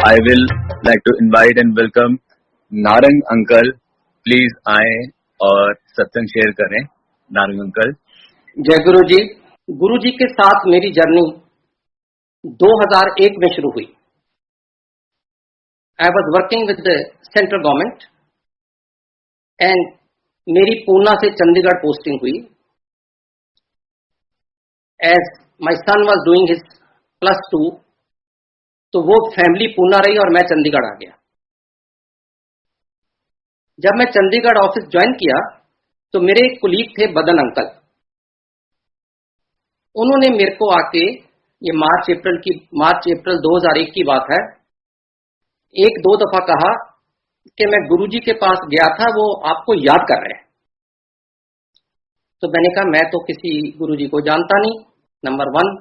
I will like to invite and welcome Narang uncle. Please आए और सत्संग शेयर करें. नारंग अंकल. जय गुरु जी. गुरु जी के साथ मेरी जर्नी 2001 में शुरू हुई. I was working with the central government and मेरी पूना से चंडीगढ़ पोस्टिंग हुई. As my son was doing his +2, तो वो फैमिली पूना रही और मैं चंडीगढ़ आ गया. जब मैं चंडीगढ़ ऑफिस ज्वाइन किया तो मेरे एक कुलीग थे बदन अंकल. उन्होंने मेरे को आके, ये मार्च अप्रैल 2001 की बात है, एक दो दफा कहा कि मैं गुरुजी के पास गया था, वो आपको याद कर रहे हैं. तो मैंने कहा मैं तो किसी गुरुजी को जानता नहीं, नंबर 1,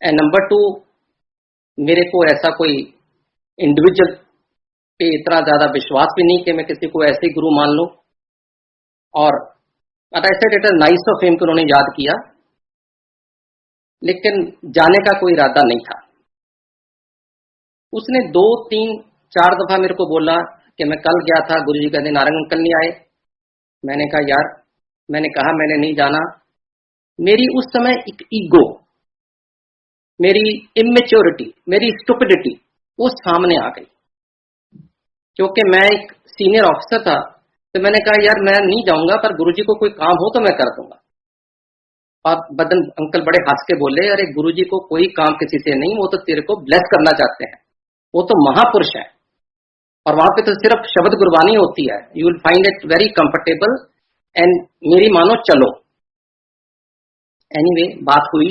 एंड नंबर 2 मेरे को ऐसा कोई इंडिविजुअल पे इतना ज्यादा विश्वास भी नहीं कि मैं किसी को ऐसे गुरु मान लूं. और I said it is nice of him कि उन्होंने याद किया, लेकिन जाने का कोई इरादा नहीं था. उसने 2, 3, 4 दफा मेरे को बोला कि मैं कल गया था, गुरुजी कहते नारंग अंकल नहीं आए. मैंने कहा यार, मैंने कहा मैंने नहीं जाना. मेरी उस समय एक ईगो, मेरी इमेच्योरिटी, मेरी स्टुपिडिटी वो सामने आ गई. क्योंकि मैं एक सीनियर ऑफिसर था, तो मैंने कहा यार मैं नहीं जाऊंगा, पर गुरुजी को कोई काम हो तो मैं कर दूंगा. और बदन अंकल बड़े हंस के बोले, अरे गुरुजी को कोई काम किसी से नहीं, वो तो तेरे को ब्लेस करना चाहते हैं, वो तो महापुरुष है, और वहां पे तो सिर्फ शब्द गुरबानी होती है. You will find it very comfortable and मेरी मानो चलो. एनीवे, बात हुई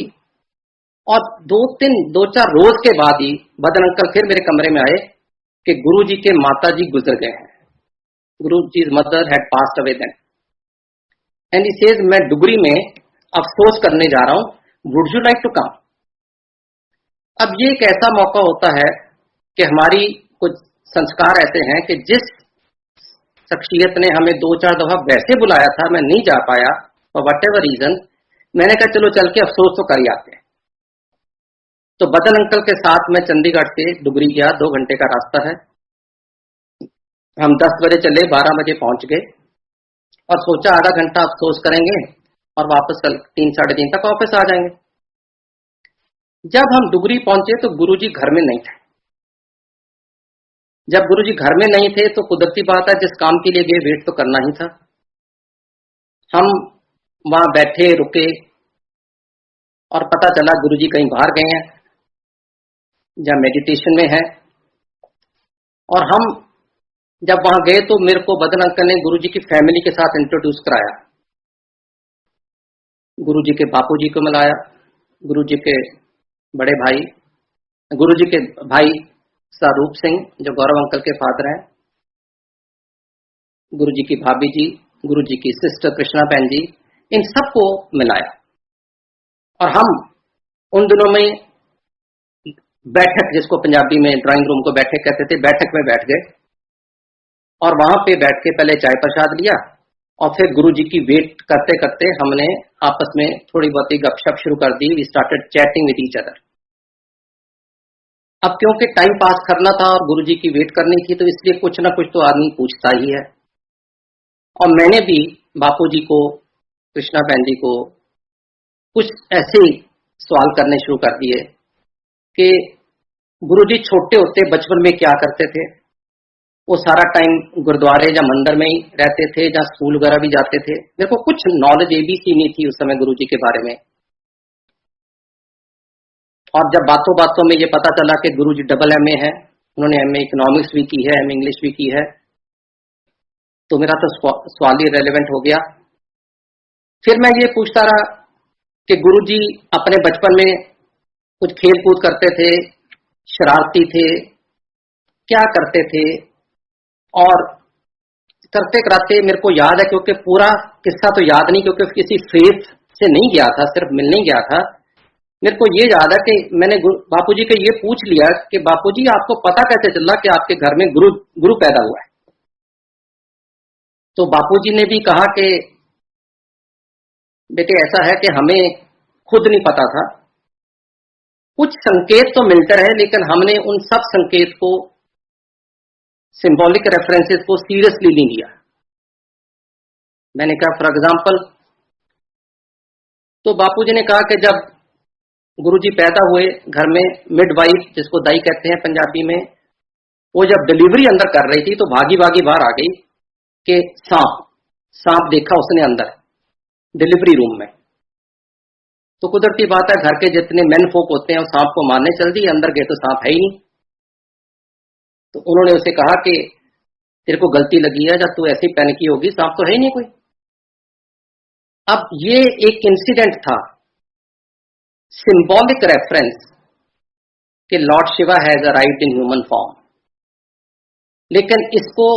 और 2-4 रोज के बाद ही बदन अंकल फिर मेरे कमरे में आए कि गुरुजी के माता जी गुजर गए हैं. Guruji's mother had passed away then, and he says मैं डुगरी में अफसोस करने जा रहा हूं, would you like to come. अब ये एक ऐसा मौका होता है कि हमारी कुछ संस्कार ऐसे हैं कि जिस शख्सियत ने हमें 2-4 दफा वैसे बुलाया था, मैं नहीं जा पाया फॉर वट एवर रीजन. मैंने कहा चलो चल के अफसोस तो कर ही आते हैं. तो बदन अंकल के साथ मैं चंडीगढ़ से डुगरी गया. 2 घंटे का रास्ता है. हम 10 बजे चले, 12 बजे पहुंच गए और सोचा आधा घंटा अफसोस करेंगे और वापस कल 3-3:30 तक वापस आ जाएंगे. जब हम डुगरी पहुंचे तो गुरुजी घर में नहीं थे. जब गुरुजी घर में नहीं थे तो कुदरती बात है, जिस काम के लिए गए वेट तो करना ही था. हम वहां बैठे रुके और पता चला गुरुजी कहीं बाहर गए हैं या मेडिटेशन में है. और हम जब वहां गए तो मेरे को बदन अंकल ने गुरुजी की फैमिली के साथ इंट्रोड्यूस कराया. गुरुजी के बापूजी को मिलाया, गुरुजी के बड़े भाई, गुरुजी के भाई स्वरूप सिंह जो गौरव अंकल के फादर हैं, गुरुजी की भाभी जी, गुरुजी की सिस्टर कृष्णा बहन जी, इन सबको मिलाया. और हम उन दिनों में बैठक, जिसको पंजाबी में ड्राइंग रूम को बैठक कहते थे, बैठक में बैठ गए और वहां पे बैठ के पहले चाय प्रसाद लिया और फिर गुरुजी की वेट करते करते हमने आपस में थोड़ी बहुत ही गपशप शुरू कर दी. We started chatting with each other. अब क्योंकि टाइम पास करना था और गुरुजी की वेट करनी थी, तो इसलिए कुछ ना कुछ तो आदमी पूछता ही है. और मैंने भी बापूजी को, कृष्णा बहन जी को कुछ ऐसे ही सवाल करने शुरू कर दिए कि गुरुजी छोटे होते बचपन में क्या करते थे. वो सारा टाइम गुरुद्वारे या मंदिर में ही रहते थे, या स्कूल वगैरह भी जाते थे. मेरे को कुछ नॉलेज एबीसी नहीं थी उस समय गुरुजी के बारे में. और जब बातों बातों में ये पता चला कि गुरुजी डबल MA है, उन्होंने MA इकोनॉमिक्स भी की है, MA इंग्लिश भी की है, तो मेरा तो सवाल ही रेलेवेंट हो गया. फिर मैं ये पूछता रहा कि गुरुजी अपने बचपन में कुछ खेल कूद करते थे, शरारती थे, क्या करते थे. और करते कराते मेरे को याद है, क्योंकि पूरा किस्सा तो याद नहीं, क्योंकि किसी फेथ से नहीं गया था, सिर्फ मिलने गया था. मेरे को ये याद है कि मैंने बापूजी को ये पूछ लिया कि बापूजी आपको पता कैसे चला कि आपके घर में गुरु पैदा हुआ है. तो बापूजी ने भी कहा कि बेटे ऐसा है कि हमें खुद नहीं पता था, कुछ संकेत तो मिलते रहे, लेकिन हमने उन सब संकेत को, सिंबॉलिक रेफरेंसेस को सीरियसली नहीं लिया। मैंने कहा फॉर एग्जाम्पल, तो बापूजी ने कहा कि जब गुरुजी पैदा हुए घर में, मिडवाइफ जिसको दाई कहते हैं पंजाबी में, वो जब डिलीवरी अंदर कर रही थी तो भागी भागी बाहर आ गई कि सांप देखा उसने अंदर डिलीवरी रूम में। तो कुदरती बात है, घर के जितने मेन फोक होते हैं वो सांप को मारने चल दिए, अंदर गए तो सांप है ही नहीं। तो उन्होंने उसे कहा कि तेरे को गलती लगी है, जब तू ऐसी पैनिकी होगी, सांप तो है ही नहीं कोई। अब ये एक इंसिडेंट था, सिंबॉलिक रेफरेंस कि Lord Shiva has arrived in human form, लेकिन इसको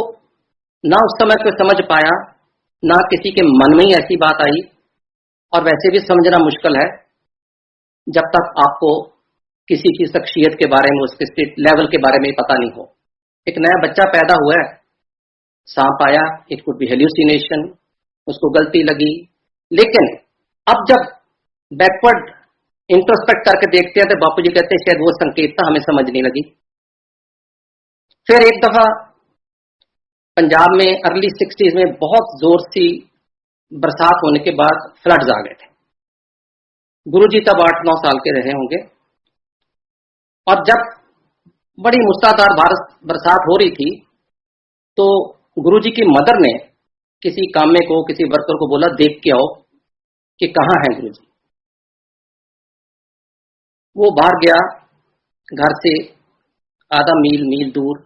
ना उस समय कोई समझ पाया, ना किसी के मन में ही ऐसी बात आई, और वैसे भी समझना मुश्किल है जब तक आपको किसी की शख्सियत के बारे में, उसके स्टेट लेवल के बारे में पता नहीं हो। एक नया बच्चा पैदा हुआ है, सांप आया, इट कुड बी हेल्यूसिनेशन, उसको गलती लगी, लेकिन अब जब बैकवर्ड इंट्रोस्पेक्ट करके देखते हैं तो बापूजी कहते हैं शायद वो संकेत था, हमें समझ नहीं लगी। फिर एक दफा पंजाब में अर्ली 60s में बहुत जोर सी बरसात होने के बाद फ्लड्स आ गए थे। गुरुजी तब 8-9 साल के रहे होंगे, और जब बड़ी मूसलाधार बरसात हो रही थी तो गुरुजी की मदर ने किसी कामे को, किसी वर्कर को बोला देख के आओ कि कहां है गुरुजी। वो बाहर गया, घर से आधा मील दूर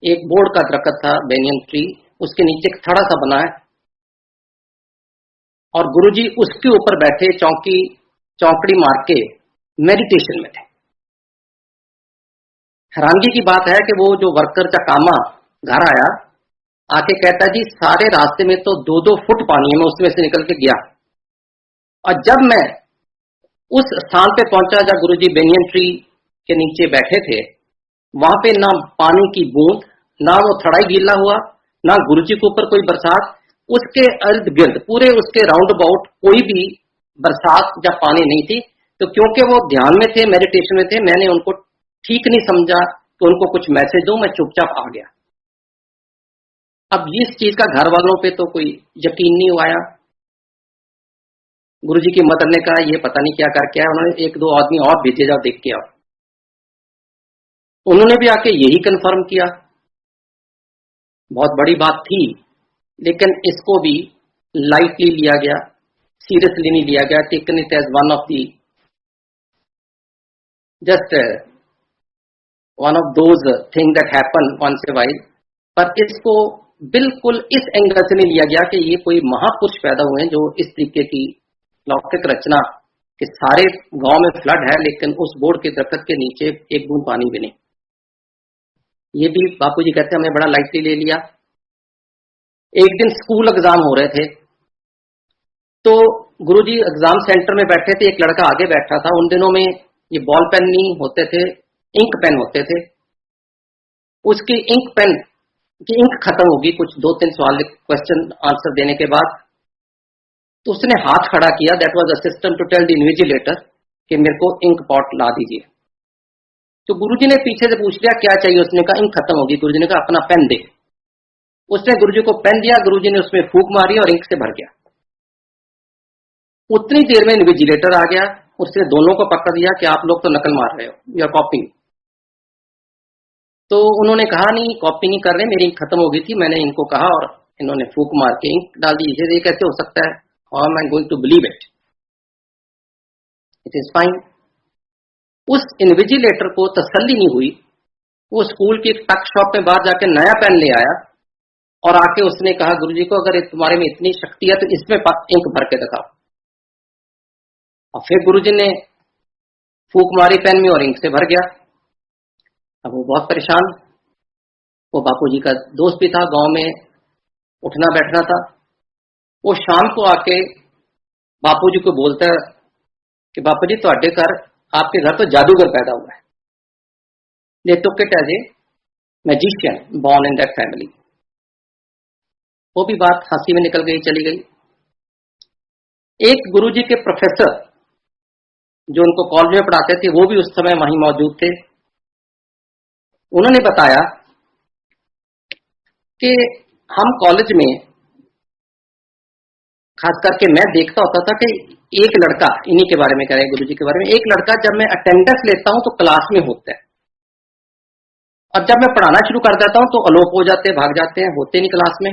एक बोर्ड का दरख्त था, बेनियन ट्री, उसके नीचे एक थड़ा सा बना है, और गुरुजी उसके ऊपर बैठे चौकड़ी मार के मेडिटेशन में थे। हैरानगी की बात है कि वो जो वर्कर चकामा घर आया, आके कहता जी सारे रास्ते में तो 2-2 फुट पानी है, मैं उसमें से निकल के गया, और जब मैं उस स्थान पे पहुंचा जहां गुरुजी बेनियन ट्री के नीचे बैठे थे, वहां पे ना पानी की बूंद, ना वो थड़ाई गीला हुआ, ना गुरुजी के ऊपर कोई बरसात, उसके इर्द गिर्द पूरे उसके राउंड अबाउट कोई भी बरसात या पानी नहीं थी। तो क्योंकि वो ध्यान में थे, मेडिटेशन में थे, मैंने उनको ठीक नहीं समझा कि उनको कुछ मैसेज दूं, मैं चुपचाप आ गया। अब इस चीज का घर वालों पे तो कोई यकीन नहीं हुआ। गुरुजी की मदर ने कहा ये पता नहीं क्या करके आया, उन्होंने 1-2 आदमी और भेजे, जाओ देख के आओ। उन्होंने भी आके यही कंफर्म किया। बहुत बड़ी बात थी, लेकिन इसको भी लाइटली लिया गया, सीरियसली नहीं लिया गया, taken it as one of the just one of those thing that happen once a while. पर इसको बिल्कुल इस एंगल से नहीं लिया गया कि ये कोई महापुरुष पैदा हुए हैं जो इस तरीके की लौकिक रचना कि सारे गांव में फ्लड है लेकिन उस बोर्ड के दरख्त के नीचे एक बूंद पानी भी नहीं। ये भी बापूजी कहते हैं हमने बड़ा लाइटली ले लिया। एक दिन स्कूल एग्जाम हो रहे थे, तो गुरुजी एग्जाम सेंटर में बैठे थे, एक लड़का आगे बैठा था। उन दिनों में ये बॉल पेन नहीं होते थे, इंक पेन होते थे। उसकी इंक पेन की इंक खत्म होगी कुछ 2-3 सवाल क्वेश्चन आंसर देने के बाद, तो उसने हाथ खड़ा किया। That was assistant to tell the invigilator कि मेरे को इंक पॉट ला दीजिए। तो गुरुजी ने पीछे से पूछ लिया क्या चाहिए, उसने कहा इंक खत्म होगी। गुरुजी ने कहा अपना पेन दे। उसने गुरुजी को पेन दिया, गुरुजी ने उसमें फूंक मारी और इंक से भर गया। उतनी देर में इन्विजिलेटर आ गया, उसने दोनों को पकड़ दिया कि आप लोग तो नकल मार रहे हो, यू आर कॉपिंग। तो उन्होंने कहा नहीं कॉपी नहीं कर रहे, मेरी इंक खत्म हो गई थी, मैंने इनको कहा और इन्होंने फूंक मार के इंक डाल दी। ये कैसे हो सकता है? How am I going to believe it? It is fine. उस इन्विजिलेटर को तसल्ली नहीं हुई, वो स्कूल की टक शॉप में बाहर जाके नया पेन ले आया और आके उसने कहा गुरुजी को अगर तुम्हारे में इतनी शक्ति है तो इसमें इंक भर के दिखाओ। और फिर गुरुजी ने फूंक मारी पेन में और इंक से भर गया। अब वो बहुत परेशान, वो बापूजी का दोस्त भी था, गांव में उठना बैठना था। वो शाम को आके बापूजी को बोलता है कि बापूजी ਤੁਹਾਡੇ घर, आपके घर तो जादूगर पैदा हुआ है। They took it as a magician born in that family। वो भी बात हंसी में निकल गई, चली गई। एक गुरुजी के प्रोफेसर जो उनको कॉलेज में पढ़ाते थे वो भी उस समय वहीं मौजूद थे। उन्होंने बताया कि हम कॉलेज में खास करके मैं देखता होता था कि एक लड़का, इन्हीं के बारे में कह रहे हैं गुरुजी के बारे में, एक लड़का जब मैं अटेंडेंस लेता हूं तो क्लास में होता है, और जब मैं पढ़ाना शुरू कर देता हूं तो अलोप हो जाते हैं, भाग जाते हैं, होते नहीं क्लास में।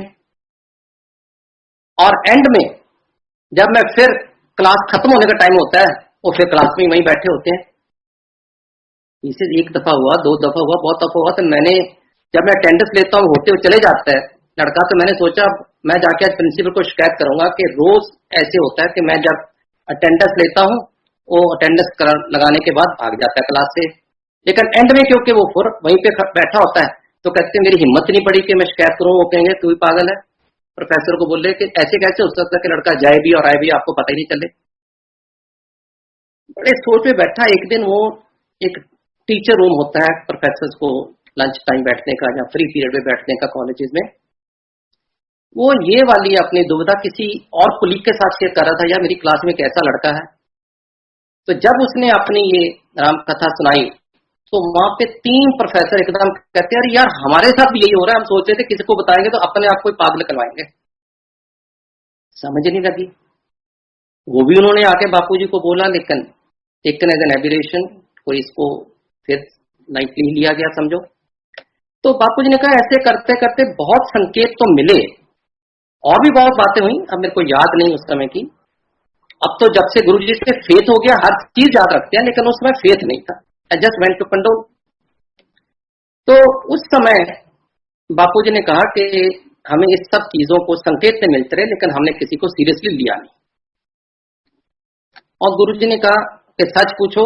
और एंड में जब मैं फिर क्लास खत्म होने का टाइम होता है वो फिर क्लास में वहीं बैठे होते हैं। इसे एक दफा हुआ, 2 दफा हुआ, बहुत दफा हुआ, तो मैंने जब मैं अटेंडेंस लेता हूँ होते हुए चले जाता है लड़का, तो मैंने सोचा मैं जाके आज प्रिंसिपल को शिकायत करूंगा कि रोज ऐसे होता है कि मैं जब अटेंडेंस लेता हूँ वो अटेंडेंस लगाने के बाद भाग जाता है क्लास से, लेकिन एंड में क्योंकि वो फिर वहीं पे बैठा होता है तो कहते मेरी हिम्मत नहीं पड़ी कि मैं शिकायत करूं। वो कहेंगे तू ही पागल है। प्रोफेसर को बोले कि ऐसे कैसे हो सकता है कि लड़का जाए भी और आए भी आपको पता ही नहीं चले। बड़े सोच में बैठा। एक दिन वो एक टीचर रूम होता है प्रोफेसर को लंच टाइम बैठने का या फ्री पीरियड में बैठने का कॉलेजेस में, वो ये वाली अपनी दुविधा किसी और कुलीग के साथ शेयर कर रहा था, या मेरी क्लास में कैसा लड़का है। तो जब उसने अपनी ये राम कथा सुनाई तो वहां पे 3 प्रोफेसर एकदम कहते हैं अरे यार हमारे साथ भी यही हो रहा है, हम सोच रहे थे किसी को बताएंगे तो अपने आप को पागल करवाएंगे। समझ नहीं लगी। वो भी उन्होंने आके बापूजी को बोला, लेकिन टेकन एज एन एबिरेशन, कोई इसको फिर लाइटली लिया गया समझो। तो बापूजी ने कहा ऐसे करते करते बहुत संकेत तो मिले और भी बहुत बातें हुई, अब मेरे को याद नहीं उस समय की। अब तो जब से गुरुजी से फेथ हो गया हर चीज याद रखते हैं, लेकिन उस समय फेथ नहीं था। I just went to Pandol. तो उस समय बापूजी ने कहा कि हमें इस सब चीजों को संकेत से मिलते रहे, लेकिन हमने किसी को सीरियसली लिया नहीं। और गुरुजी ने कहा कि सच पूछो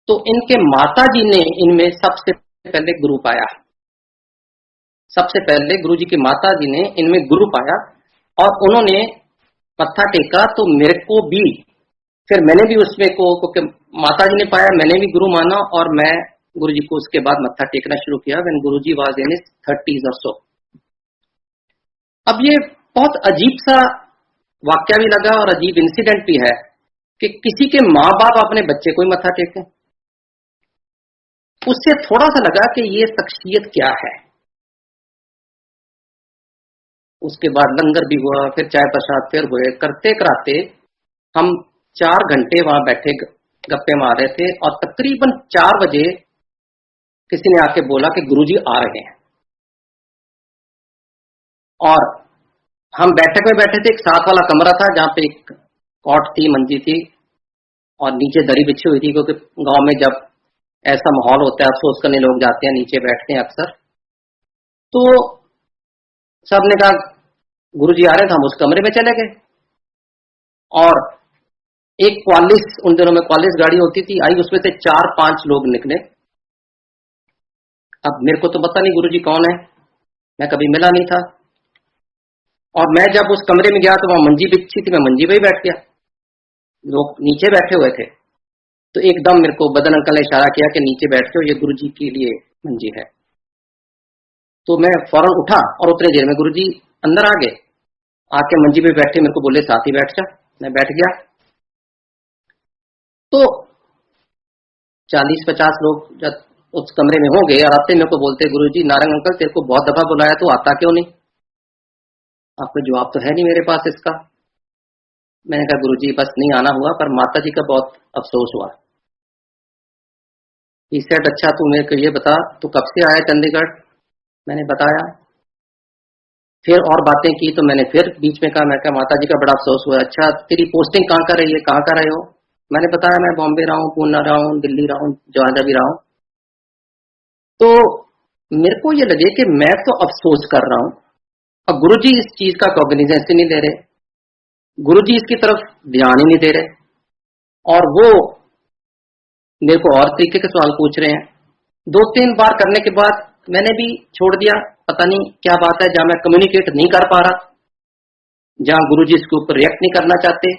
तो इनके माताजी ने इनमें सबसे पहले गुरु पाया। सबसे पहले गुरुजी की माताजी ने इनमें गुरु पाया और उन्होंने मत्था टेका, तो मेरे को भी फिर मैंने भी उसमें को क्योंकि माताजी ने पाया मैंने भी गुरु माना, और मैं गुरुजी को उसके बाद मत्था टेकना शुरू किया when Guruji was in his 30s और सो। अब ये बहुत अजीब सा वाक्य भी लगा और अजीब इंसिडेंट भी है कि किसी के माँ बाप अपने बच्चे को ही मत्था टेके। उससे थोड़ा सा लगा कि ये शख्सियत क्या है। उसके बाद लंगर भी हुआ, फिर चाय प्रसाद फिर हुए, करते कराते हम 4 घंटे वहां बैठे गप्पे मार रहे थे, और तकरीबन 4 बजे किसी ने आके बोला कि गुरुजी आ रहे हैं। और हम बैठक में बैठे थे, एक साथ वाला कमरा था जहां पे एक कॉट थी, मंजी थी, और नीचे दरी बिछी हुई थी, क्योंकि गांव में जब ऐसा माहौल होता है अफसोस करने लोग जाते हैं, नीचे बैठते हैं अक्सर। तो सबने कहा गुरुजी आ रहे थे, हम उस कमरे में चले गए। और एक क्वालिस, उन दिनों में क्वालिस गाड़ी होती थी, आई, उसमें से 4-5 लोग निकले। अब मेरे को तो पता नहीं गुरुजी कौन है, मैं कभी मिला नहीं था। और मैं जब उस कमरे में गया तो वहां मंजी बिछी थी, मैं मंजी पे ही बैठ गया, लोग नीचे बैठे हुए थे। तो एकदम मेरे को बदन अंकल ने इशारा किया कि नीचे बैठ जाओ, ये गुरुजी के लिए मंजी है। तो मैं फौरन उठा और उतने देर में गुरुजी अंदर आ गए, आके मंजी पे बैठे, मेरे को बोले साथ ही बैठ जा। मैं बैठ गया। तो 40-50 लोग जब उस कमरे में हो गए और आते मेरे को बोलते गुरुजी नारंग अंकल तेरे को बहुत दफा बुलाया, तू आता क्यों नहीं? आपको जवाब तो है नहीं मेरे पास इसका। मैंने कहा गुरुजी बस नहीं आना हुआ, पर माता जी का बहुत अफसोस हुआ। ही सेड अच्छा तू मेरे को ये बता तू कब से आया चंडीगढ़? मैंने बताया, फिर और बातें की। तो मैंने फिर बीच में कहा, मैं कहा माता जी का बड़ा अफसोस हुआ। अच्छा तेरी पोस्टिंग कहाँ कर रही है, कहाँ कर रहे हो? मैंने बताया मैं बॉम्बे रहा हूँ, पूना रहा हूँ, दिल्ली रहा हूँ, जहां भी रहा हूँ। तो मेरे को ये लगे कि मैं तो अफसोस कर रहा हूं और गुरुजी इस चीज का कॉग्निजेंस ही नहीं ले रहे, गुरुजी इसकी तरफ ध्यान ही नहीं दे रहे, और वो मेरे को और तरीके के सवाल पूछ रहे हैं। 2-3 बार करने के बाद मैंने भी छोड़ दिया, पता नहीं क्या बात है, जहां मैं कम्युनिकेट नहीं कर पा रहा, जहां गुरुजी इसके ऊपर रिएक्ट नहीं करना चाहते।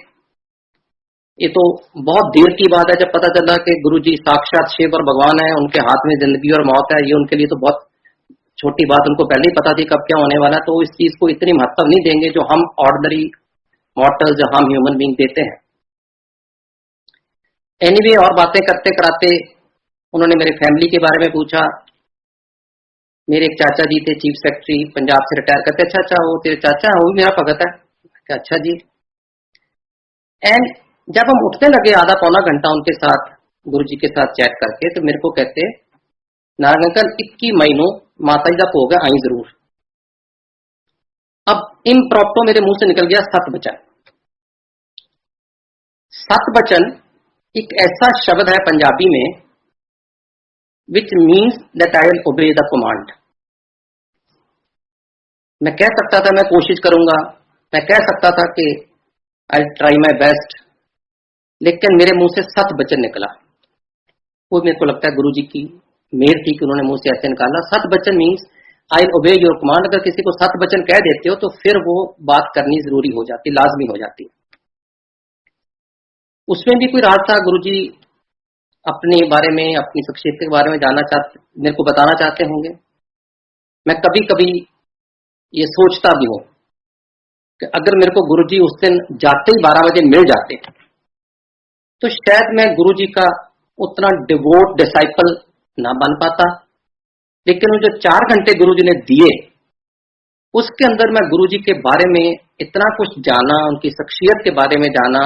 ये तो बहुत देर की बात है जब पता चला कि गुरुजी साक्षात शिव और भगवान है, उनके हाथ में जिंदगी और मौत है। ये उनके लिए तो बहुत छोटी बात, उनको पहले ही पता थी कब क्या होने वाला। तो इस चीज को इतनी महत्व नहीं देंगे जो हम ऑर्डिनरी मॉर्टल, जो हम ह्यूमन बीइंग देते हैं। एनीवे और बातें करते कराते उन्होंने मेरे फैमिली के बारे में पूछा। मेरे एक चाचा जी थे चीफ सेक्रेटरी, पंजाब से रिटायर करते। अच्छा अच्छा, वो तेरे चाचा हैं, वो भी मेरा भगत है। अच्छा जी। एंड जब हम उठने लगे आधा पौना घंटा उनके साथ गुरु जी के साथ चैट करके, तो मेरे को कहते, नारायण अंकल 21 मई को माता जी का भोग है, आई जरूर। अब इम्प्रॉप्टो मेरे मुंह से निकल गया सत बचन। सत बचन एक ऐसा शब्द है पंजाबी में which means that I will obey the command. मैं कह सकता था मैं कोशिश करूंगा, मैं कह सकता था कि आई ट्राई माई बेस्ट, लेकिन मेरे मुंह से सत बचन निकला। वो मेरे को लगता है गुरु जी की मेहर थी कि उन्होंने मुंह से ऐसे निकाला। सत बचन मीन्स आई विल ओबे योर कमांड। अगर किसी को सत बचन कह देते हो तो फिर वो बात करनी जरूरी हो जाती, लाजमी हो जाती। उसमें भी कोई राज था। गुरु जी अपने बारे में, अपनी शख्सियत के बारे में मेरे को बताना चाहते होंगे। मैं कभी कभी ये सोचता भी हूं कि अगर मेरे को गुरु जी उस दिन जाते ही 12 बजे मिल जाते तो शायद मैं गुरु जी का उतना डिवोट डिसाइपल ना बन पाता। लेकिन वो जो 4 घंटे गुरु जी ने दिए, उसके अंदर मैं गुरु जी के बारे में इतना कुछ जाना, उनकी शख्सियत के बारे में जाना,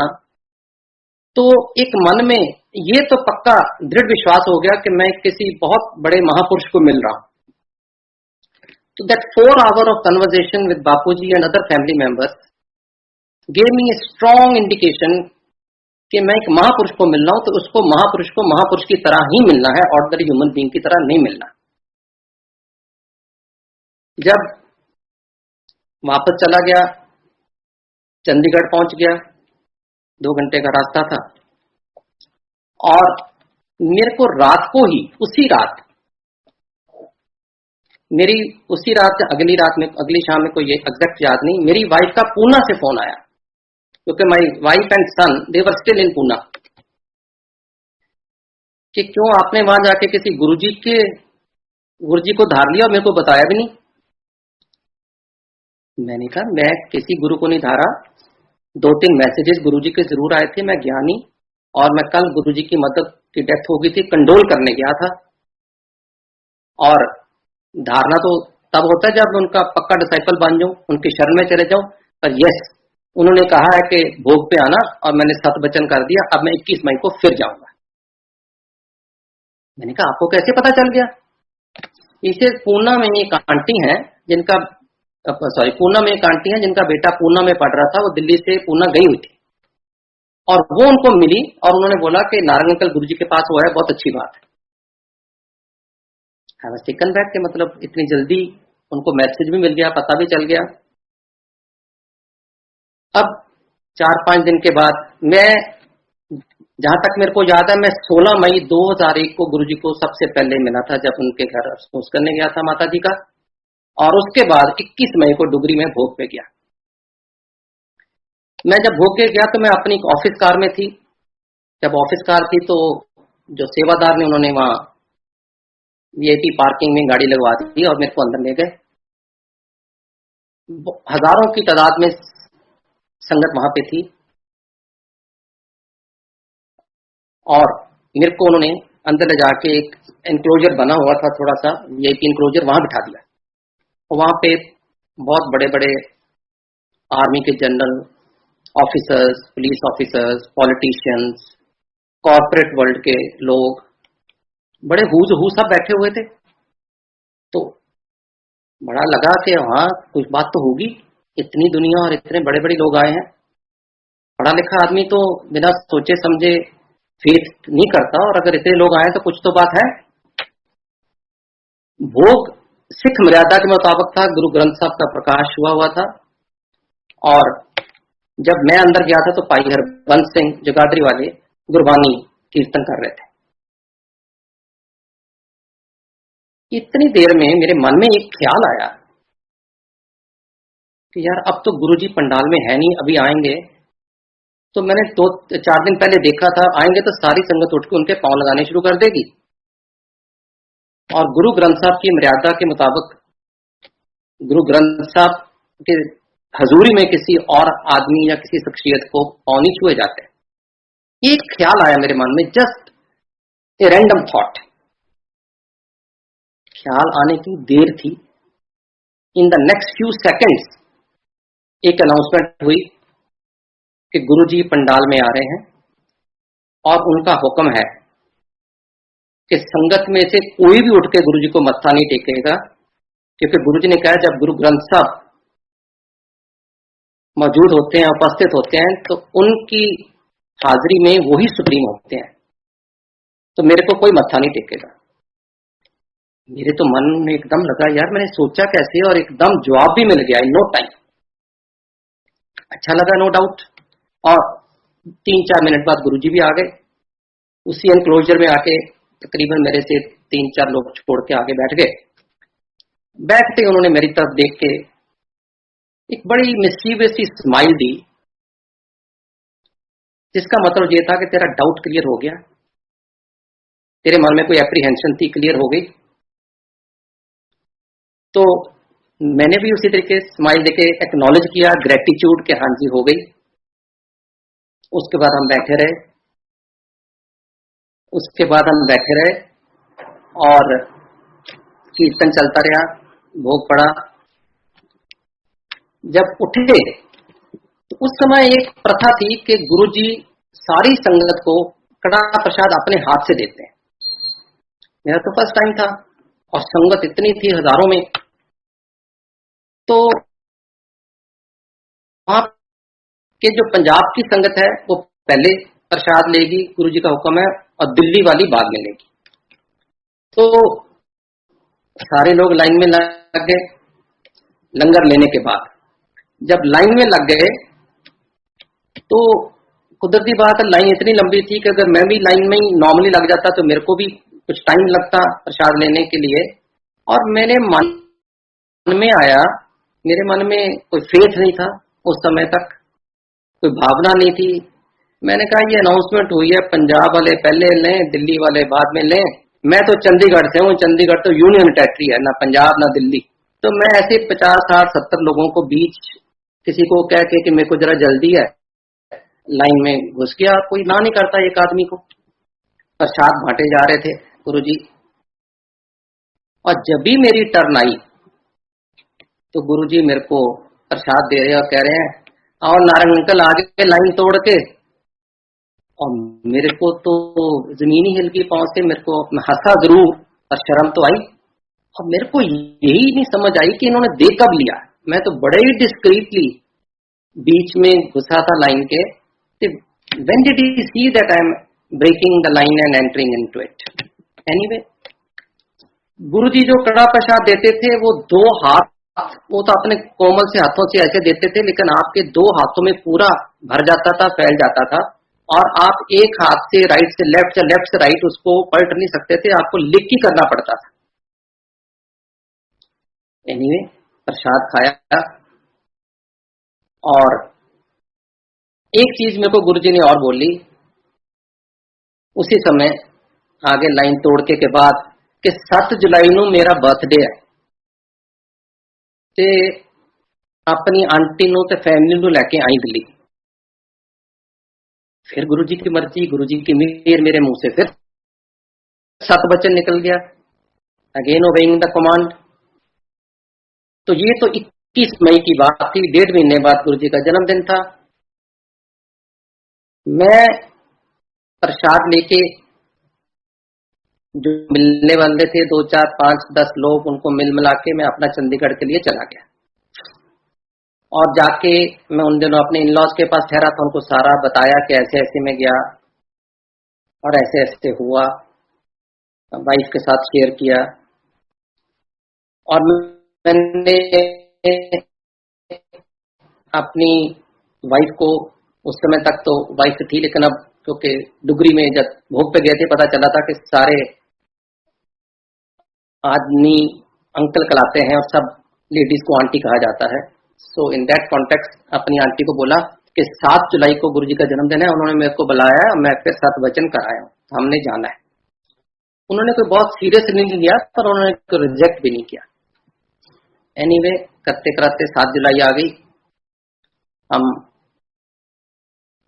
तो एक मन में ये तो पक्का दृढ़ विश्वास हो गया कि मैं किसी बहुत बड़े महापुरुष को मिल रहा हूं। तो that 4 hours of conversation with Bapuji and other family members gave me a strong indication कि मैं एक महापुरुष को मिल रहा हूं, तो उसको महापुरुष को महापुरुष की तरह ही मिलना है, ऑर्डिनरी ह्यूमन बीइंग की तरह नहीं मिलना। जब वापस चला गया, चंडीगढ़ पहुंच गया, 2 घंटे का रास्ता था, और मेरे को रात को ही, उसी रात अगली शाम में, कोई ये एग्जैक्ट याद नहीं, मेरी वाइफ का पूना से फोन आया, क्योंकि my wife and son they were still in Poona, कि क्यों आपने वहां जाके किसी गुरुजी को धार लिया और मेरे को बताया भी नहीं। मैंने कहा मैं किसी गुरु को नहीं धारा, 2-3 मैसेजेस गुरुजी के जरूर आए थे, मैं ज्ञानी, और मैं कल गुरुजी की मदद की डेथ हो गई थी, कंडोल करने गया था। और धारणा तो तब होता है जब उनका पक्का डिसाइपल बन जाऊं, उनके शरण में चले जाऊं। पर यस, उन्होंने कहा है कि भोग पे आना, और मैंने सत वचन कर दिया, अब मैं 21 मई को फिर जाऊंगा। मैंने कहा आपको कैसे पता चल गया? इसे पूना में एक आंटी है जिनका बेटा पूना में पढ़ रहा था, वो दिल्ली से पूना गई हुई थी, और वो उनको मिली और उन्होंने बोला कि नारायण अंकल गुरुजी के पास हुआ है, बहुत अच्छी बात है। आई वाज टेकन बैक के मतलब इतनी जल्दी उनको मैसेज भी मिल गया, पता भी चल गया। अब 4-5 दिन के बाद, मैं जहां तक मेरे को याद है, मैं 16 मई 2001 को गुरुजी को सबसे पहले मिला था, जब उनके घर अफसोस करने गया था माता जी का, और उसके बाद 21 मई को डुगरी में भोग पे गया। मैं जब भोग पे गया तो मैं अपनी ऑफिस कार में थी। जब ऑफिस कार थी तो जो सेवादार ने, उन्होंने वहां वीआईपी पार्किंग में गाड़ी लगवा दी और मेरे को अंदर ले गए। हजारों की तादाद में संगत वहां पे थी, और मेरे को उन्होंने अंदर ले जाके एक एनक्लोजर बना हुआ था, थोड़ा सा वीआईपी एनक्लोजर, वहां बिठा दिया। और वहां पे बहुत बड़े बड़े आर्मी के general, officers, police officers, politicians, corporate world के लोग, बड़े हूज हू सब बैठे हुए थे। तो बड़ा लगा कि हाँ कुछ बात तो होगी, इतनी दुनिया और इतने बड़े बड़े लोग आए हैं। पढ़ा लिखा आदमी तो बिना सोचे समझे फेथ नहीं करता, और अगर इतने लोग आए तो कुछ तो बात है। भोग सिख मर्यादा के मुताबिक था, गुरु ग्रंथ साहब का प्रकाश हुआ था, और जब मैं अंदर गया था तो भाई हरबंस सिंह जगाधरी वाले गुरबानी कीर्तन कर रहे थे। इतनी देर में मेरे मन में एक ख्याल आया कि यार अब तो गुरुजी पंडाल में है नहीं, अभी आएंगे। तो मैंने 2-4 दिन पहले देखा था, आएंगे तो सारी संगत उठ के उनके पांव लगाने शुरू कर देगी, और गुरु ग्रंथ साहब की मर्यादा के मुताबिक गुरु ग्रंथ साहब के हजूरी में किसी और आदमी या किसी शख्सियत को पांव नहीं छुए जाते। एक ख्याल आया मेरे मन में, जस्ट ए रैंडम थॉट। ख्याल आने की देर थी, in the next few seconds एक अनाउंसमेंट हुई कि गुरुजी पंडाल में आ रहे हैं और उनका हुक्म है कि संगत में से कोई भी उठ के गुरुजी को मत्था नहीं टेकेगा, क्योंकि गुरुजी ने कहा जब गुरु ग्रंथ साहब मौजूद होते हैं, उपस्थित होते हैं, तो उनकी हाजिरी में वही सुप्रीम होते हैं, तो मेरे को कोई मत्था नहीं टेकेगा। मेरे तो मन में एकदम लगा, यार मैंने सोचा कैसे, और एकदम जवाब भी मिल गया इन नो टाइम। अच्छा लगा, नो डाउट। और 3-4 मिनट बाद गुरुजी भी आ गए। उसी एनक्लोजर में आके तकरीबन मेरे से 3-4 लोग छोड़ के आगे बैठ गए। बैठते उन्होंने मेरी तरफ देख के एक बड़ी मिस्टीवियस सी स्माइल दी, जिसका मतलब ये था कि तेरा डाउट क्लियर हो गया, तेरे मन में कोई एप्रीहेंशन थी, क्लियर हो गई। तो मैंने भी उसी तरीके स्माइल देके एक्नॉलेज किया, ग्रेटिट्यूड के हाँ जी हो गई। उसके बाद हम बैठे रहे, और कीर्तन चलता रहा, भोग पड़ा। जब उठे तो उस समय एक प्रथा थी कि गुरुजी सारी संगत को कड़ा प्रसाद अपने हाथ से देते हैं। मेरा तो फर्स्ट टाइम था और संगत इतनी थी हजारों में, तो वहां के जो पंजाब की संगत है वो पहले प्रसाद लेगी, गुरुजी का हुक्म है, और दिल्ली वाली बाद में लेगी। तो सारे लोग लाइन में लग गए। लंगर लेने के बाद जब लाइन में लग गए तो कुदरती बात है, लाइन इतनी लंबी थी कि अगर मैं भी लाइन में ही नॉर्मली लग जाता तो मेरे को भी कुछ टाइम लगता प्रसाद लेने के लिए। और मेरे मन में आया, मेरे मन में कोई फेथ नहीं था उस समय तक, कोई भावना नहीं थी। मैंने कहा ये अनाउंसमेंट हुई है, पंजाब वाले पहले लें, दिल्ली वाले बाद में लें। मैं तो चंडीगढ़ से हूँ, चंडीगढ़ तो यूनियन टेरिटरी है, ना पंजाब ना दिल्ली। तो मैं ऐसे 50, 60, 70 लोगों को बीच किसी को कह के कि मेरे को जरा जल्दी है, लाइन में घुस गया। कोई ना नहीं करता एक आदमी को। प्रसाद बांटे जा रहे थे गुरुजी, और जब भी मेरी टर्न आई तो गुरुजी मेरे को प्रसाद दे रहे और कह रहे हैं और नारंग अंकल आगे लाइन तोड़ के। और मेरे को तो जमीन ही हिल गई पांव से। मेरे को हंसा जरूर पर शर्म तो आई, और मेरे को यही नहीं समझ आई कि इन्होंने दे कब लिया। मैं तो बड़े ही डिस्क्रीटली बीच में घुसा था लाइन के। When did he see that I am breaking the line and entering into it? Anyway, गुरुजी जो कड़ा प्रसाद देते थे वो 2 हाथ, वो तो अपने कोमल से हाथों से ऐसे देते थे, लेकिन आपके 2 हाथों में पूरा भर जाता था, फैल जाता था, और आप एक हाथ से राइट से लेफ्ट या लेफ्ट से राइट उसको पलट नहीं सकते थे, आपको लिख ही करना पड़ता था। एनीवे, प्रसाद खाया। और एक चीज मेरे को गुरुजी ने और बोली उसी समय आगे लाइन तोड़ के बाद कि 7 जुलाई ਨੂੰ मेरा बर्थडे है, ते अपनी आंटी ਨੂੰ ते फैमिली ਨੂੰ लेके आई दिल्ली। फिर गुरुजी की मर्जी, गुरुजी की मेहर, मेरे मुंह से फिर 7 वचन निकल गया, अगेन ओबेइंग द कमांड। तो ये तो 21 मई की बात थी, 1.5 महीने बाद गुरुजी का जन्मदिन था। मैं प्रसाद लेके जो मिलने वाले थे 2, 4, 5, 10 लोग, उनको मिल मिला के मैं अपना चंडीगढ़ के लिए चला गया। और जाके मैं उन दिनों अपने इन-लॉज के पास ठहरा था, उनको सारा बताया कि ऐसे ऐसे में गया और ऐसे ऐसे हुआ, वाइफ के साथ शेयर किया। और मैंने अपनी वाइफ को, उस समय तक तो वाइफ थी, लेकिन अब क्योंकि डुगरी में जब भोग पे गए थे पता चला था कि सारे आदमी अंकल कहलाते हैं और सब लेडीज को आंटी कहा जाता है। सो इन दैट कॉन्टेक्स्ट अपनी आंटी को बोला कि 7 जुलाई को गुरुजी का जन्मदिन है, उन्होंने मेरे को बुलाया है, मैं फिर 7 वचन कराया हूं, हमने जाना है। उन्होंने कोई बहुत सीरियस नहीं लिया, पर उन्होंने कोई रिजेक्ट भी नहीं किया। एनीवे, करते कराते 7 जुलाई आ गई। हम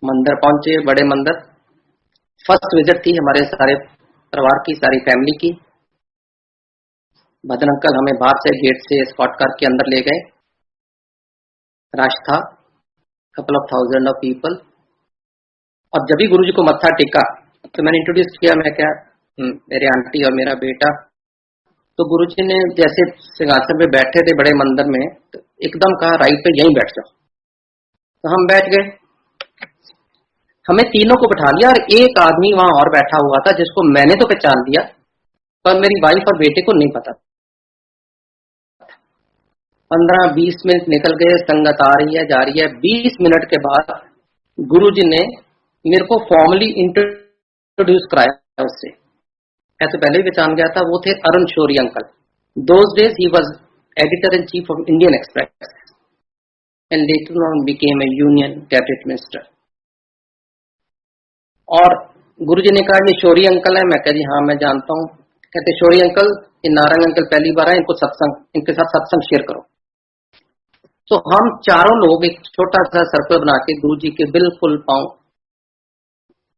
मंदिर पहुंचे, बड़े मंदिर, फर्स्ट विजिट थी हमारे सारे परिवार की, सारी फैमिली की। भदन अंकल हमें बाहर से गेट से स्कॉट कार के अंदर ले गए। रश था, couple of thousand of people. और जब भी गुरुजी को मत्था टेका तो मैंने इंट्रोड्यूस किया, मैं क्या मेरे आंटी और मेरा बेटा। तो गुरुजी ने जैसे सिंहासन पे बैठे थे बड़े मंदिर में, तो एकदम कहा राइट पे यहीं बैठ जाओ। तो हम बैठ गए, हमें तीनों को बैठा लिया और एक आदमी वहां और बैठा हुआ था जिसको मैंने तो पहचान लिया पर मेरी वाइफ और बेटे को नहीं पता। 15-20 मिनट निकल गए, संगत आ रही है जा रही है। 20 मिनट के बाद गुरुजी ने मेरे को फॉर्मली इंट्रोड्यूस कराया उससे। ऐसे पहले भी पहचान गया था, वो थे Arun Shourie uncle. Those days he was editor in chief of Indian Express and later on became a union cabinet minister. और गुरुजी ने कहा ये शौरी अंकल है। मैं कह जी हाँ मैं जानता हूँ। कहते शौरी अंकल, ये नारंग अंकल पहली बार आए, इनको सत्संग, इनके साथ सत्संग शेयर करो। तो हम चारों लोग एक छोटा सा सर्कल बना के गुरुजी के बिल्कुल पांव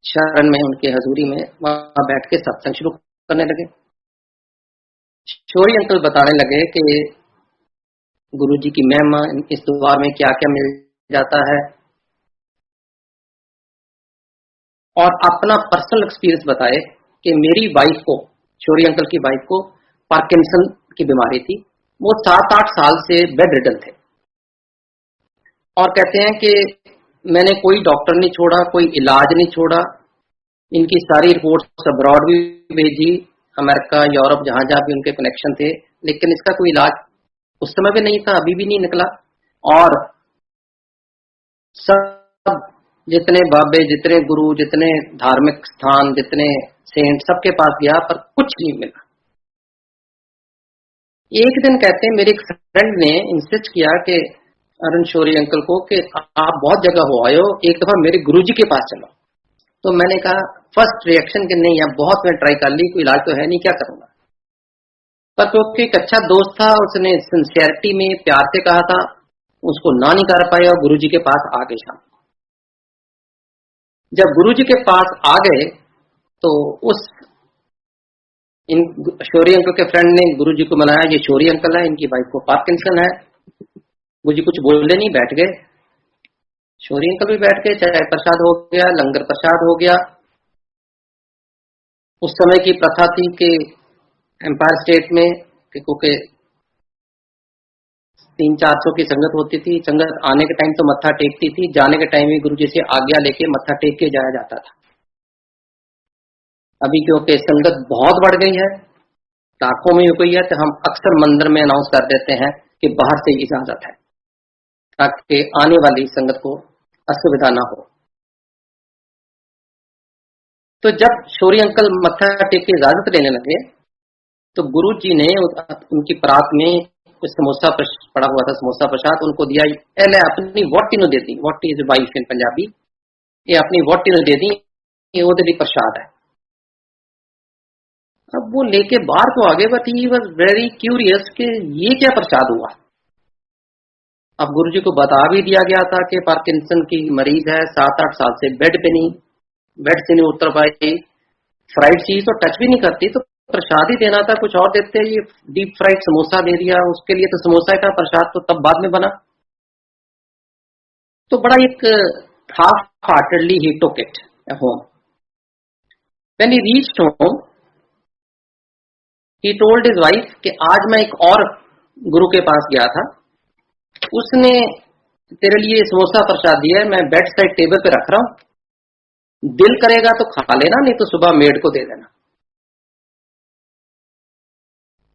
शरण में, उनके हजूरी में वहां बैठ के सत्संग शुरू करने लगे। शौरी अंकल बताने लगे कि गुरुजी की महिमा, इस द्वार में क्या क्या मिल जाता है, और अपना पर्सनल एक्सपीरियंस बताए कि मेरी वाइफ को, शौरी अंकल की वाइफ को पार्किंसन की बीमारी थी। वो 7-8 साल से बेड रिडन थे और कहते हैं कि मैंने कोई डॉक्टर नहीं छोड़ा, कोई इलाज नहीं छोड़ा। इनकी सारी रिपोर्ट्स अब्रॉड भी भेजी, अमेरिका यूरोप जहां जहां भी उनके कनेक्शन थे, लेकिन इसका कोई इलाज उस समय भी नहीं था, अभी भी नहीं निकला। और सब जितने बाबे, जितने गुरु, जितने धार्मिक स्थान, जितने सेंट, सबके पास गया पर कुछ नहीं मिला। एक दिन कहते हैं मेरे एक फ्रेंड ने इंसिस्ट किया कि अरुण शौरी अंकल को कि आप बहुत जगह हो आए हो, एक दफा मेरे गुरुजी के पास चलो। तो मैंने कहा फर्स्ट रिएक्शन कि नहीं यार, बहुत मैं ट्राई कर ली, कोई इलाज तो है नहीं, क्या करूंगा। पर क्योंकि एक अच्छा दोस्त था, उसने सिंसियरिटी में प्यार से कहा था, उसको ना नहीं कर पाया और गुरुजी के पास आ गए। शाम जब गुरुजी के पास आ गए तो उस इन शौरी अंकल के फ्रेंड ने गुरुजी को मनाया, ये शौरी अंकल है, इनकी वाइफ को पार्किंसन है। गुरुजी कुछ बोले नहीं, बैठ गए। शौरी अंकल भी बैठ गए, चाय प्रसाद हो गया, लंगर प्रसाद हो गया। उस समय की प्रथा थी कि एम्पायर स्टेट में क्योंकि 300-400 की संगत होती थी, संगत आने के टाइम तो मत्था टेकती थी, जाने के टाइम भी गुरुजी से आज्ञा लेके मत्था टेक के जाया जाता था। अभी क्योंकि संगत बहुत बढ़ गई है, लाखों में हो गई है, तो हम अक्सर मंदिर में अनाउंस कर देते हैं कि बाहर से इजाजत है, ताकि आने वाली संगत को असुविधा ना हो। तो जब शौरी अंकल मत्था टेक के इजाजत लेने लगे तो गुरुजी ने उनकी परात में कुछ समोसा पड़ा हुआ था, समोसा प्रसाद उनको दिया। ले अपनी वोटी ने दे दी, वोटी इज वाइफ इन पंजाबी, ये अपनी वोटी ने दे दी, ये वो लिए प्रसाद है। अब वो लेके बाहर को आगे, but he was very curious कि ये क्या प्रसाद हुआ। अब गुरुजी को बता भी दिया गया था कि पार्किंसन की मरीज है, 7-8 साल से बेड पे नहीं, बेड से नहीं उतर पाई, फ्राइड चीज तो टच भी नहीं करती, तो प्रसाद ही देना था, कुछ और देते। ये डीप फ्राइड समोसा दे दिया, उसके लिए तो समोसा का प्रसाद तो तब बाद में बना। तो बड़ा एक half heartedly he took it home. When he reached home he told his wife कि आज मैं एक और गुरु के पास गया था, उसने तेरे लिए समोसा प्रसाद दिया है, मैं बेड साइड टेबल पे रख रहा हूं, दिल करेगा तो खा लेना, नहीं तो सुबह मेड को दे देना।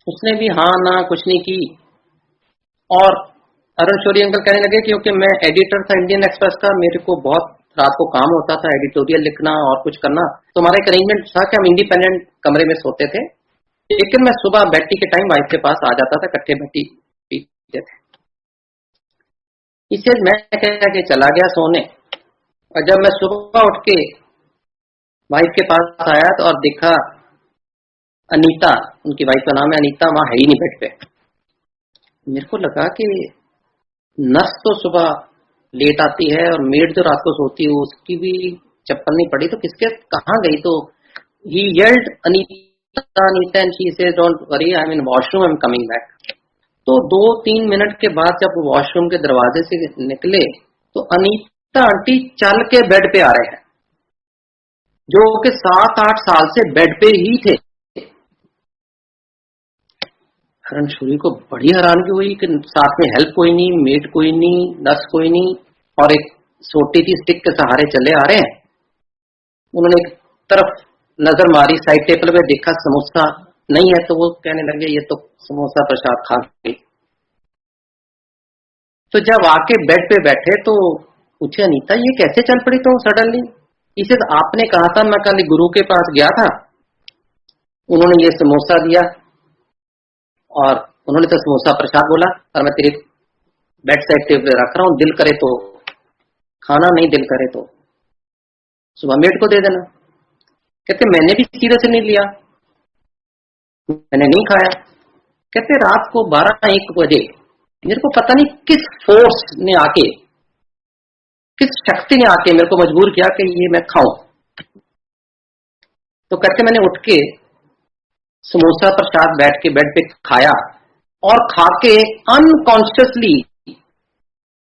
उसने भी हाँ ना कुछ नहीं की। और अरुण शौरी अंकल कहने लगे क्योंकि मैं एडिटर था इंडियन एक्सप्रेस का, मेरे को बहुत रात को काम होता था, एडिटोरियल लिखना और कुछ करना, तो हमारा एक अरेंजमेंट था कि हम इंडिपेंडेंट कमरे में सोते थे, लेकिन मैं सुबह बैठी के टाइम वाइफ के पास आ जाता था, इकट्ठे बैठी पीते थे। इसे मैं कह के चला गया सोने, और जब मैं सुबह उठ के वाइफ के पास आया तो और देखा अनीता, उनकी वाइफ का नाम है अनीता, वहां है ही नहीं बेड पे। मेरे को लगा कि नर्स तो सुबह लेट आती है और मेड जो रात को सोती है उसकी भी चप्पल नहीं पड़ी तो किसके कहाँ गई, तो he yelled Anita and she said don't worry I am in washroom, I am coming back. तो 2-3 मिनट के बाद जब वॉशरूम के दरवाजे से निकले तो अनीता आंटी चल के बेड पे आ रहे हैं, जो कि 7-8 साल से बेड पे ही थे। रणछोड़ी को बड़ी हैरानगी हुई कि साथ में हेल्प कोई नहीं, मेट कोई नहीं, नर्स कोई नहीं, और एक सोटी थी स्टिक के सहारे चले आ रहे हैं। उन्होंने एक तरफ नजर मारी, साइड टेबल पे देखा समोसा नहीं है, तो वो कहने लगे ये तो समोसा प्रसाद खा गई। तो जब आके बेड पे बैठे तो पूछे अनीता ये कैसे चल पड़ी तो सडनली? इसे तो आपने कहा था, मैं कल गुरु के पास गया था, उन्होंने ये समोसा दिया और उन्होंने तो समोसा प्रसाद बोला, और मैं तेरे बेड साइड टेबल रख रहा हूं, दिल करे तो खाना, नहीं दिल करे तो सुबह मेट को दे देना। कहते मैंने भी सीधे से नहीं लिया, मैंने नहीं खाया। कहते रात को 12-1 बजे मेरे को पता नहीं किस फोर्स ने आके, किस शक्ति ने आके मेरे को मजबूर किया कि ये मैं खाऊं। तो कहते मैंने उठ के समोसा प्रसाद बैठ के बेड पे खाया, और खा के अनकॉन्शियसली,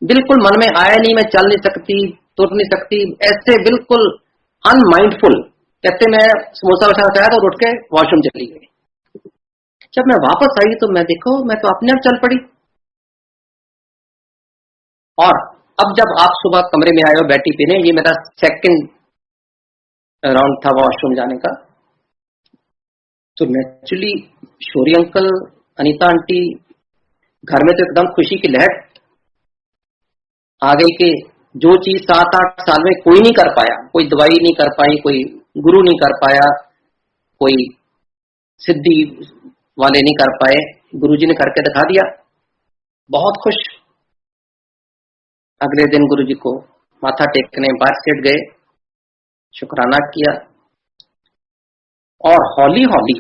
बिल्कुल मन में आया नहीं मैं चल नहीं सकती, तुर नहीं सकती, ऐसे बिल्कुल अनमाइंडफुल, कहते मैं समोसा प्रसाद खाया तो उठ के वॉशरूम चली गई। जब मैं वापस आई तो मैं देखो मैं तो अपने आप चल पड़ी। और अब जब आप सुबह कमरे में आए हो बैठी पीने, ये मेरा सेकंड राउंड था वॉशरूम जाने का, तो naturally Shourie uncle, Anita aunty, घर में तो एकदम खुशी की लहर आ गई कि जो चीज 7-8 साल में कोई नहीं कर पाया, कोई दवाई नहीं कर पाई, कोई गुरु नहीं कर पाया, कोई सिद्धि वाले नहीं कर पाए, गुरुजी ने करके दिखा दिया। बहुत खुश। अगले दिन गुरुजी को माथा टेकने बाहर सेट गए, शुक्राना किया, और हौली हौली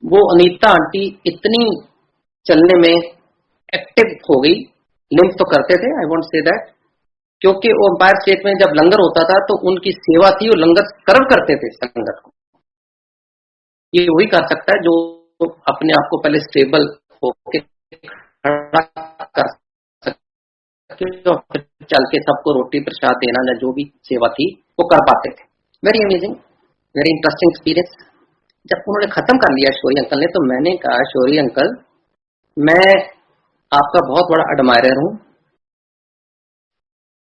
वो अनीता आंटी इतनी चलने में एक्टिव हो गई, लिंक तो करते थे, आई वोंट से दैट, क्योंकि वो एम्पायर स्टेट में जब लंगर होता था तो उनकी सेवा थी, वो लंगर सर्व करते थे संगत को। ये वही कर सकता है जो अपने आप को पहले स्टेबल होकर खड़ा कर सके, और फिर चल के सबको रोटी प्रसाद देना या जो भी सेवा थी वो कर पाते थे। Very amazing, very interesting experience. जब उन्होंने खत्म कर लिया शौरी अंकल ने, तो मैंने कहा शौरी अंकल मैं आपका बहुत बड़ा एडमायरर हूं,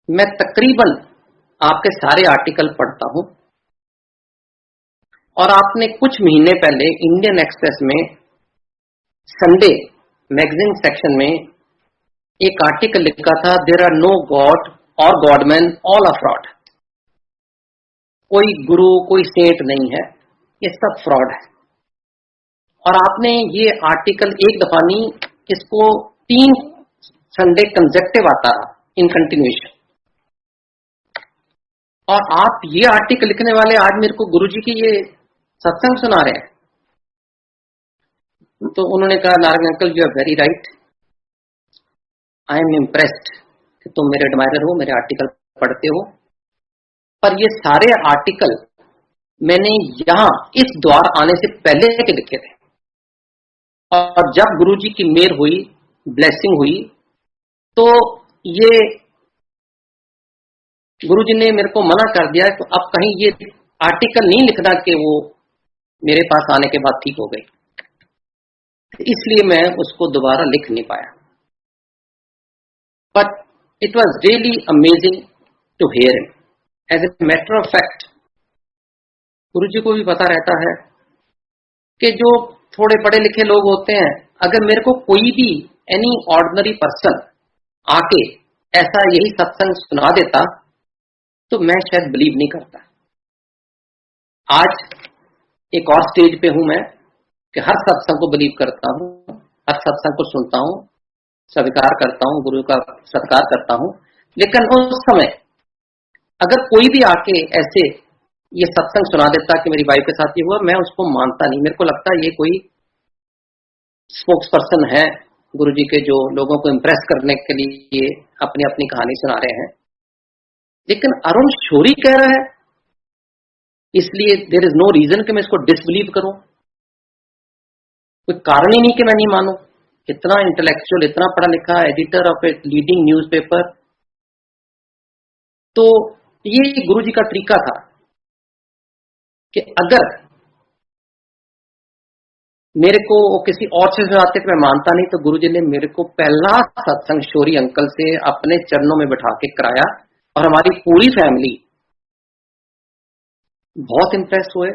मैं तकरीबन आपके सारे आर्टिकल पढ़ता हूं, और आपने कुछ महीने पहले इंडियन एक्सप्रेस में संडे मैगजीन सेक्शन में एक आर्टिकल लिखा था, देयर आर नो गॉड और गॉडमैन, ऑल आर फ्रॉड। कोई गुरु कोई सेंट नहीं है, ये सब फ्रॉड है। और आपने ये आर्टिकल एक दफा नहीं, इसको 3 संडे कंसेक्टिव आता रहा इन कंटिन्यूएशन। और आप ये आर्टिकल लिखने वाले आज मेरे को गुरुजी की ये सत्संग सुना रहे हैं। तो उन्होंने कहा Narayan uncle you are very right, I am impressed कि तुम मेरे एडमायरर हो, मेरे आर्टिकल पढ़ते हो, पर ये सारे आर्टिकल मैंने यहां इस द्वार आने से पहले के लिखे थे, और जब गुरुजी की मेहर हुई, ब्लेसिंग हुई, तो ये गुरुजी ने मेरे को मना कर दिया, तो अब कहीं ये आर्टिकल नहीं लिखना कि वो मेरे पास आने के बाद ठीक हो गई, इसलिए मैं उसको दोबारा लिख नहीं पाया। But it was really amazing to hear him. As a matter of fact Guruji को भी पता रहता है कि जो थोड़े पढ़े लिखे लोग होते हैं, अगर मेरे को कोई भी एनी ऑर्डिनरी पर्सन आके ऐसा यही सत्संग सुना देता तो मैं शायद बिलीव नहीं करता। आज एक और स्टेज पे हूं मैं कि हर सत्संग को बिलीव करता हूं, हर सत्संग को सुनता हूं, स्वीकार करता हूं, गुरु का सत्कार करता हूं। लेकिन उस समय अगर कोई भी आके ऐसे ये सत्संग सुना देता कि मेरी वाइफ के साथ ये हुआ, मैं उसको मानता नहीं। मेरे को लगता है ये कोई स्पोक्स पर्सन है गुरुजी के, जो लोगों को इम्प्रेस करने के लिए अपनी अपनी कहानी सुना रहे हैं। लेकिन अरुण शौरी कह रहा है, इसलिए देयर इज नो रीजन कि मैं इसको डिसबिलीव करूं। कोई कारण ही नहीं कि मैं नहीं मानूं। इतना इंटेलेक्चुअल, इतना पढ़ा लिखा, editor of a leading newspaper. तो ये गुरुजी का तरीका था कि अगर मेरे को वो किसी और से सुनाते तो मैं मानता नहीं, तो गुरुजी ने मेरे को पहला सत्संग शौरी अंकल से अपने चरणों में बैठा के कराया, और हमारी पूरी फैमिली बहुत इंप्रेस हुए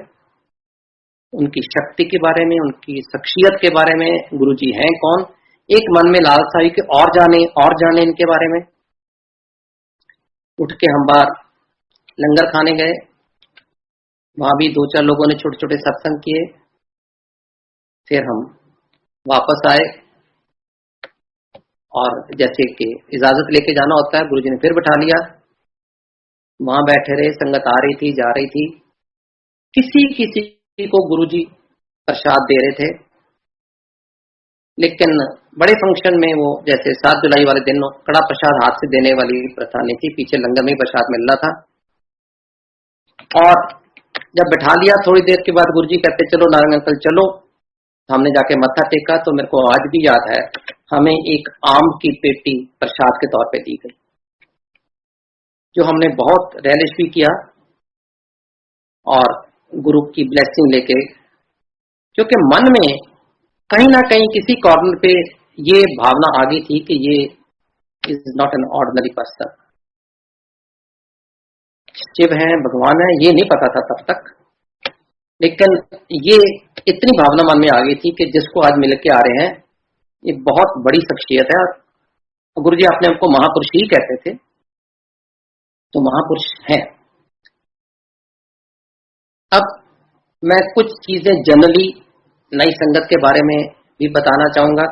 उनकी शक्ति के बारे में, उनकी शख्सियत के बारे में, गुरुजी हैं कौन। एक मन में लालसा हुई कि और जाने इनके बारे में। उठ के हम बाहर लंगर खाने गए, वहां भी 2-4 लोगों ने छोटे छोटे सत्संग किए। फिर हम वापस आए, और जैसे कि इजाजत लेके जाना होता है, गुरुजी ने फिर बैठा लिया। वहां बैठे रहे, संगत आ रही थी, जा रही थी। किसी किसी को गुरुजी प्रसाद दे रहे थे, लेकिन बड़े फंक्शन में वो जैसे 7 जुलाई वाले दिन कड़ा प्रसाद हाथ से देने वाली प्रथा नहीं थी, पीछे लंगर में प्रसाद मिल रहा था। और जब बैठा लिया, थोड़ी देर के बाद गुरुजी कहते चलो नारंग अंकल चलो। हमने जाके मत्था टेका, तो मेरे को आज भी याद है, हमें एक आम की पेटी प्रसाद के तौर पे दी गई, जो हमने बहुत रेलिश भी किया, और गुरु की ब्लेसिंग लेके, क्योंकि मन में कहीं ना कहीं किसी कॉर्नर पे ये भावना आ गई थी कि ये is not an ordinary person. Shiv है, भगवान है, ये नहीं पता था तब तक, लेकिन ये इतनी भावना मन में आ गई थी कि जिसको आज मिल के आ रहे हैं, ये बहुत बड़ी शख्सियत है। और गुरुजी अपने हमको महापुरुष ही कहते थे, तो महापुरुष हैं। अब मैं कुछ चीजें जनरली नई संगत के बारे में भी बताना चाहूंगा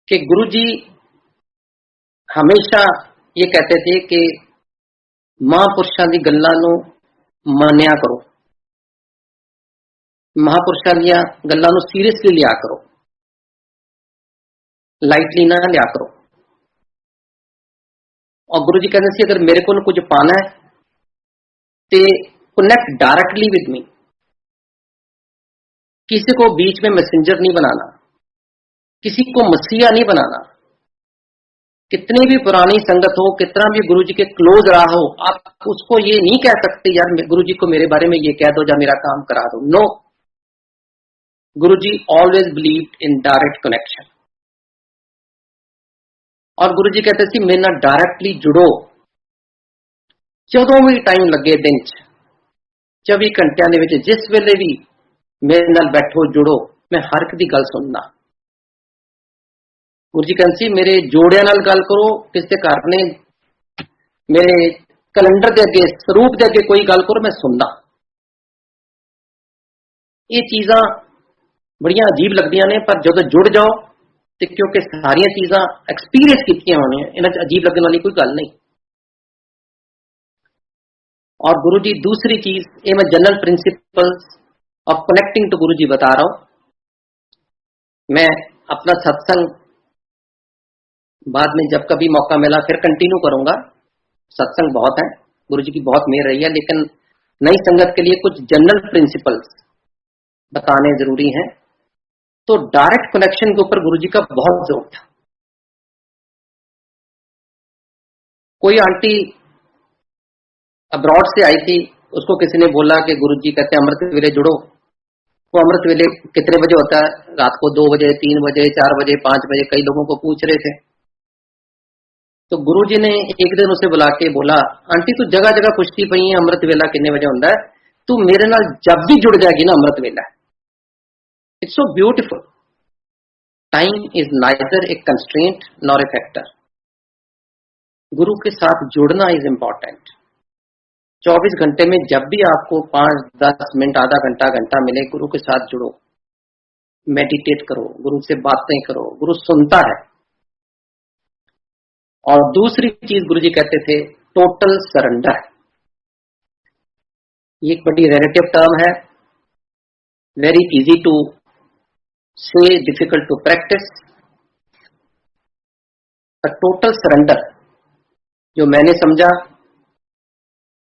कि गुरुजी हमेशा ये कहते थे कि महापुरुषां दी गल्लां नूं मानिया करो, महापुरुषां दी गल्लां नूं सीरियसली लिया करो, लाइटली ना लिया करो। और गुरुजी कहते थे अगर मेरे को कुछ पाना है तो कनेक्ट डायरेक्टली विद मी, किसी को बीच में मैसेंजर नहीं बनाना, किसी को मसीहा नहीं बनाना। कितनी भी पुरानी संगत हो, कितना भी गुरुजी के क्लोज रहा हो, आप उसको ये नहीं कह सकते यार गुरुजी को मेरे बारे में ये कह दो या मेरा काम करा दो। No, Guruji always believed in direct connection. और गुरुजी कहते थे मेरे नाल डायरेक्टली जुड़ो, जदों भी टाइम लगे दिन च 24 घंटिया दे विच जिस वेले भी मेरे नाल बैठो, जुड़ो, मैं हर एक दी गल सुनना। गुरुजी कहते मेरे जोड़िया नाल गल करो, किसी घर ने मेरे कैलेंडर के अगे, स्वरूप के अगे कोई गल करो, मैं सुनना। ये चीज़ां बड़ियां अजीब लगदियां ने, पर जदों जुड़ जाओ तो क्योंकि सारिया चीज़ां एक्सपीरियंस कीतियां होनी, इन्हां च अजीब लगने वाली कोई गल नहीं। और गुरुजी दूसरी चीज, ये मैं general principles of connecting to Guruji बता रहा हूं। मैं अपना सत्संग बाद में जब कभी मौका मिला फिर कंटिन्यू करूंगा। सत्संग बहुत है, गुरुजी की बहुत मेहर रही है, लेकिन नई संगत के लिए कुछ जनरल प्रिंसिपल्स बताने जरूरी हैं। तो डायरेक्ट कनेक्शन के ऊपर गुरुजी का बहुत जोर था। कोई आंटी अब्रॉड से आई थी, उसको किसी ने बोला कि गुरुजी कहते हैं अमृत वेले जुड़ो। वो अमृत वेले कितने बजे होता है? रात को 2 बजे, 3 बजे, 4 बजे, 5 बजे, कई लोगों को पूछ रहे थे। तो गुरुजी ने एक दिन उसे बुला के बोला, आंटी तू जगह जगह पुछती पई है अमृत वेला कितने बजे होता है, तू मेरे नाल जब भी जुड़ जाएगी ना अमृत वेला। It's so beautiful. Time is neither A constraint nor a factor. गुरु के साथ जुड़ना इज इंपॉर्टेंट। 24 घंटे में जब भी आपको 5-10 मिनट, आधा घंटा, घंटा मिले, गुरु के साथ जुड़ो, मेडिटेट करो, गुरु से बातें करो, गुरु सुनता है। और दूसरी चीज गुरुजी कहते थे टोटल सरेंडर। ये एक बड़ी रिलेटिव टर्म है, very easy to say, difficult to practise. Total surrender, जो मैंने समझा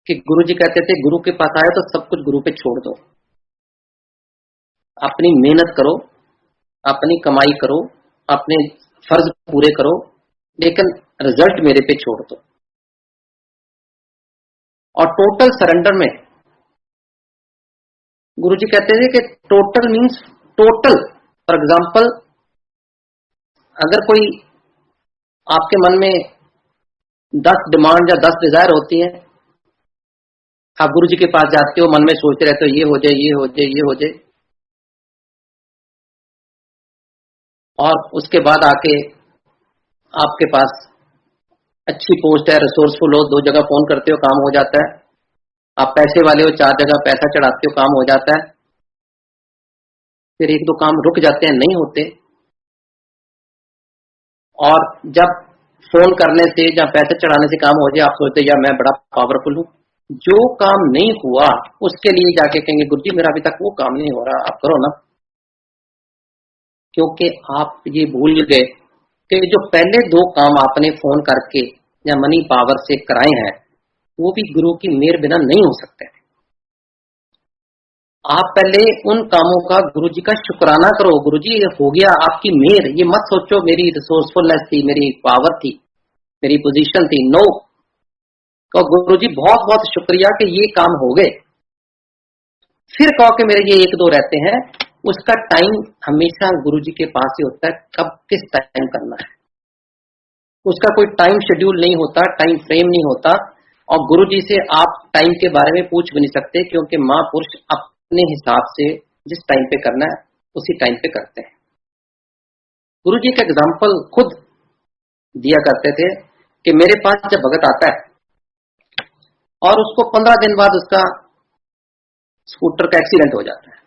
कि गुरु जी कहते थे गुरु के पास आए तो सब कुछ गुरु पे छोड़ दो, अपनी मेहनत करो, अपनी कमाई करो, अपने फर्ज पूरे करो, लेकिन रिजल्ट मेरे पे छोड़ दो। और टोटल सरेंडर में गुरु जी कहते थे कि total means total. For example, अगर कोई आपके मन में 10 डिमांड या 10 डिजायर होती है, आप गुरु जी के पास जाते हो, मन में सोचते रहते हो ये हो जाए, ये हो जाए, ये हो जाए, और उसके बाद आके आपके पास अच्छी पोस्ट है, रिसोर्सफुल हो, 2 जगह फोन करते हो, काम हो जाता है। आप पैसे वाले हो, 4 जगह पैसा चढ़ाते हो, काम हो जाता है। फिर 1-2 काम रुक जाते हैं, नहीं होते। और जब फोन करने से या पैसे चढ़ाने से काम हो जाए, आप सोचते यार मैं बड़ा पावरफुल हूं। जो काम नहीं हुआ उसके लिए जाके कहेंगे गुरु जी मेरा अभी तक वो काम नहीं हो रहा, आप करो ना। क्योंकि आप ये भूल गए कि जो पहले 2 काम आपने फोन करके या मनी पावर से कराए हैं, वो भी गुरु की मेहर बिना नहीं हो सकते। आप पहले उन कामों का गुरु जी का शुक्राना करो, गुरु जी ये हो गया आपकी मेहर। ये मत सोचो मेरी रिसोर्सफुलनेस थी, मेरी पावर थी, मेरी पोजीशन थी। नो, तो गुरु जी बहुत बहुत शुक्रिया कि ये काम हो गए। फिर कहो कि मेरे ये 1-2 रहते हैं, उसका टाइम हमेशा गुरु जी के पास ही होता है, कब किस टाइम करना है। उसका कोई टाइम शेड्यूल नहीं होता, टाइम फ्रेम नहीं होता। और गुरु जी से आप टाइम के बारे में पूछ भी नहीं सकते, क्योंकि महापुरुष अपने हिसाब से जिस टाइम पे करना है उसी टाइम पे करते हैं। गुरु जी का एग्जाम्पल खुद दिया करते थे कि मेरे पास जब भगत आता है और उसको 15 दिन बाद उसका स्कूटर का एक्सीडेंट हो जाता है,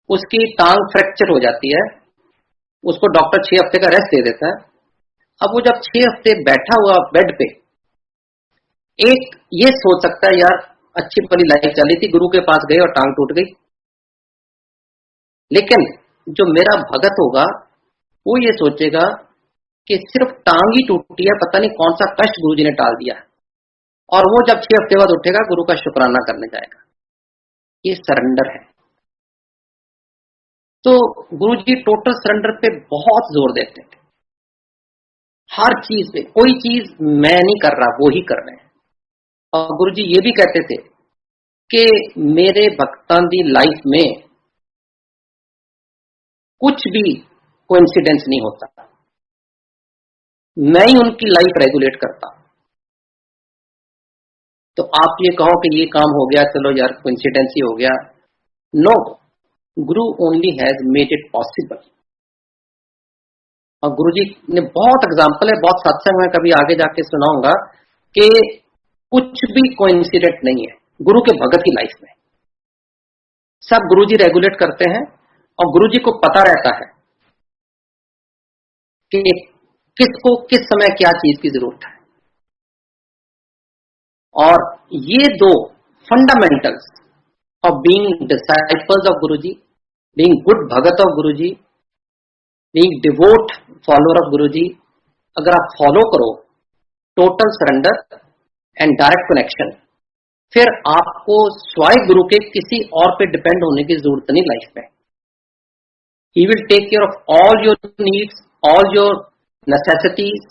उसकी टांग फ्रैक्चर हो जाती है, उसको डॉक्टर 6 हफ्ते का रेस्ट दे देता है। अब वो जब 6 हफ्ते बैठा हुआ बेड पे, एक ये सोच सकता है यार अच्छी भली लाइफ चली थी, गुरु के पास गए और टांग टूट गई। लेकिन जो मेरा भगत होगा वो ये सोचेगा कि सिर्फ टांग ही टूटी है, पता नहीं कौन सा कष्ट गुरु जी ने टाल दिया। और वो जब 6 हफ्ते बाद उठेगा गुरु का शुक्राना करने जाएगा। ये सरेंडर है। तो गुरु जी टोटल सरेंडर पे बहुत जोर देते थे, हर चीज पे। कोई चीज मैं नहीं कर रहा, वो ही कर रहे हैं। और गुरु जी ये भी कहते थे कि मेरे भक्तां दी लाइफ में कुछ भी कोइंसिडेंस नहीं होता, मैं ही उनकी लाइफ रेगुलेट करता। तो आप ये कहो कि ये काम हो गया, चलो यार कोइंसिडेंस ही हो गया। No, Guru only has made it possible. और गुरु जी ने बहुत एग्जाम्पल है, बहुत सत्संग में कभी आगे जाके सुनाऊंगा कि कुछ भी कोइंसिडेंट नहीं है गुरु के भगत की लाइफ में। सब गुरु जी रेगुलेट करते हैं और गुरु जी को पता रहता है कि किसको किस समय क्या चीज की जरूरत है। और ये 2 fundamentals of being disciples of Guru ji, being good Bhagat of Guru ji, being devote follower of गुरु जी, अगर आप फॉलो करो total surrender and direct connection, फिर आपको स्वाय गुरु के किसी और पे डिपेंड होने की जरूरत नहीं लाइफ में। He will take care of all your needs, all your necessities,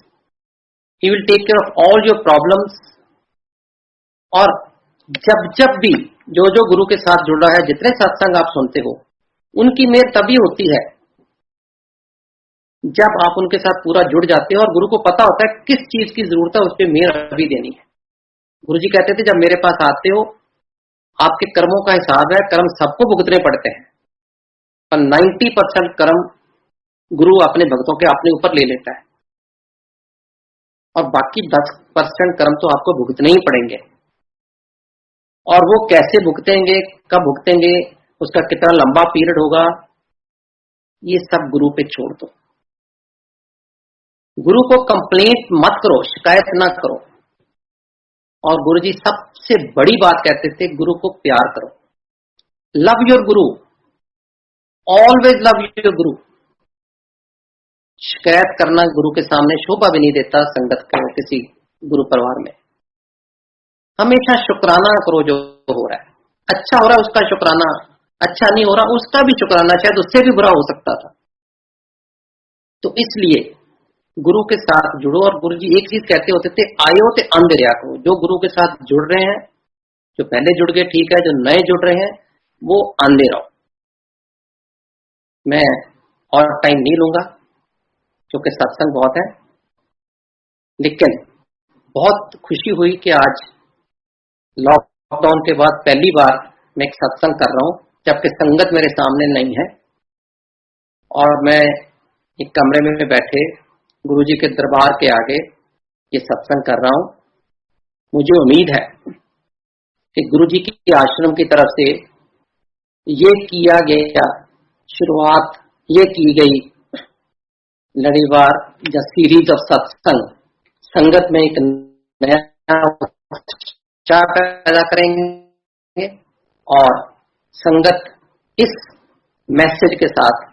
he will take care of all your problems. और जब जब भी जो जो गुरु के साथ जुड़ा है, जितने सत्संग आप सुनते हो, उनकी मेहर तभी होती है जब आप उनके साथ पूरा जुड़ जाते हो और गुरु को पता होता है किस चीज की जरूरत है, उस पर मेहर अभी देनी है। गुरु जी कहते थे जब मेरे पास आते हो, आपके कर्मों का हिसाब है, कर्म सबको भुगतने पड़ते हैं, पर 90% कर्म गुरु अपने भक्तों के अपने ऊपर ले लेता है, और बाकी 10% कर्म तो आपको भुगतने ही पड़ेंगे। और वो कैसे भुगतेंगे, कब भुगतेंगे, उसका कितना लंबा पीरियड होगा, ये सब गुरु पे छोड़ दो। गुरु को कंप्लेंट मत करो, शिकायत ना करो। और गुरु जी सबसे बड़ी बात कहते थे, गुरु को प्यार करो। Love your Guru, always love your गुरु। शिकायत करना गुरु के सामने शोभा भी नहीं देता, संगत को किसी गुरु परिवार में। हमेशा शुक्राना करो जो हो रहा है, अच्छा हो रहा है उसका शुक्राना, अच्छा नहीं हो रहा उसका भी शुक्राना, शायद उससे भी बुरा हो सकता था। तो इसलिए गुरु के साथ जुड़ो। और गुरु जी एक चीज कहते होते थे, आयो ते अंधेरिया करो। जो गुरु के साथ जुड़ रहे हैं, जो पहले जुड़ गए ठीक है, जो नए जुड़ रहे हैं वो आंधे रहो। मैं और टाइम नहीं लूंगा क्योंकि सत्संग बहुत है, लेकिन बहुत खुशी हुई कि आज लॉकडाउन के बाद पहली बार मैं एक सत्संग कर रहा हूं, जबकि संगत मेरे सामने नहीं है और मैं एक कमरे में बैठे गुरुजी के दरबार के आगे ये सत्संग कर रहा हूं। मुझे उम्मीद है कि गुरुजी की आश्रम की तरफ से ये किया गया शुरुआत, ये की गई लड़ीवार या सीरीज ऑफ सत्संग संगत में एक नया उत्साह पैदा करेंगे और संगत इस मैसेज के साथ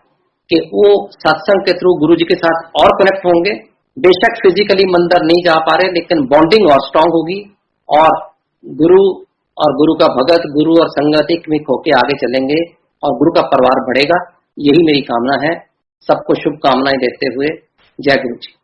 कि वो सत्संग के थ्रू गुरुजी के साथ और कनेक्ट होंगे। बेशक फिजिकली मंदिर नहीं जा पा रहे, लेकिन बॉन्डिंग और स्ट्रांग होगी और गुरु और गुरु का भगत, गुरु और संगत एक मिक होके आगे चलेंगे और गुरु का परिवार बढ़ेगा। यही मेरी कामना है। सबको शुभकामनाएं देते हुए जय गुरु जी।